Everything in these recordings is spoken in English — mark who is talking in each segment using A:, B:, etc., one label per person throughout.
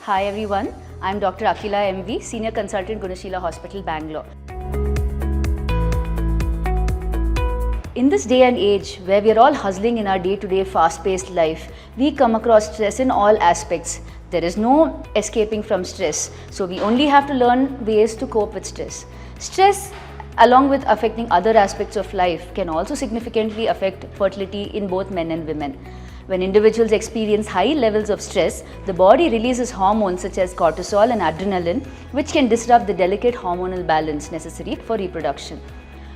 A: Hi everyone, I am Dr. Akila MV, Senior Consultant, Gunashila Hospital, Bangalore. In this day and age where we are all hustling in our day-to-day fast-paced life, we come across stress in all aspects. There is no escaping from stress, so we only have to learn ways to cope with stress. Stress, along with affecting other aspects of life, can also significantly affect fertility in both men and women. When individuals experience high levels of stress, the body releases hormones such as cortisol and adrenaline, which can disrupt the delicate hormonal balance necessary for reproduction.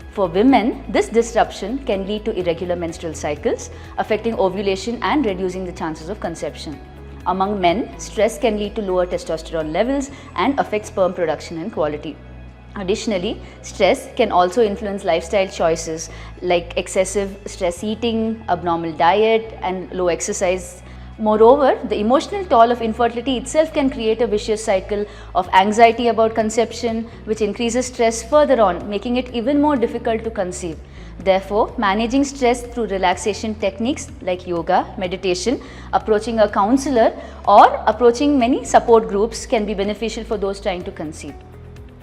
A: For women, this disruption can lead to irregular menstrual cycles, affecting ovulation and reducing the chances of conception. Among men, stress can lead to lower testosterone levels and affect sperm production and quality. Additionally, stress can also influence lifestyle choices like excessive stress eating, abnormal diet, and low exercise. Moreover, the emotional toll of infertility itself can create a vicious cycle of anxiety about conception, which increases stress further on, making it even more difficult to conceive. Therefore, managing stress through relaxation techniques like yoga, meditation, approaching a counselor, or approaching many support groups can be beneficial for those trying to conceive.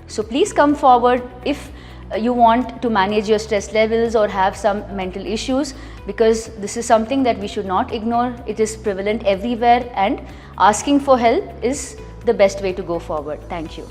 A: So please come forward if you want to manage your stress levels or have some mental issues, because this is something that we should not ignore. It is prevalent everywhere, and asking for help is the best way to go forward. Thank you.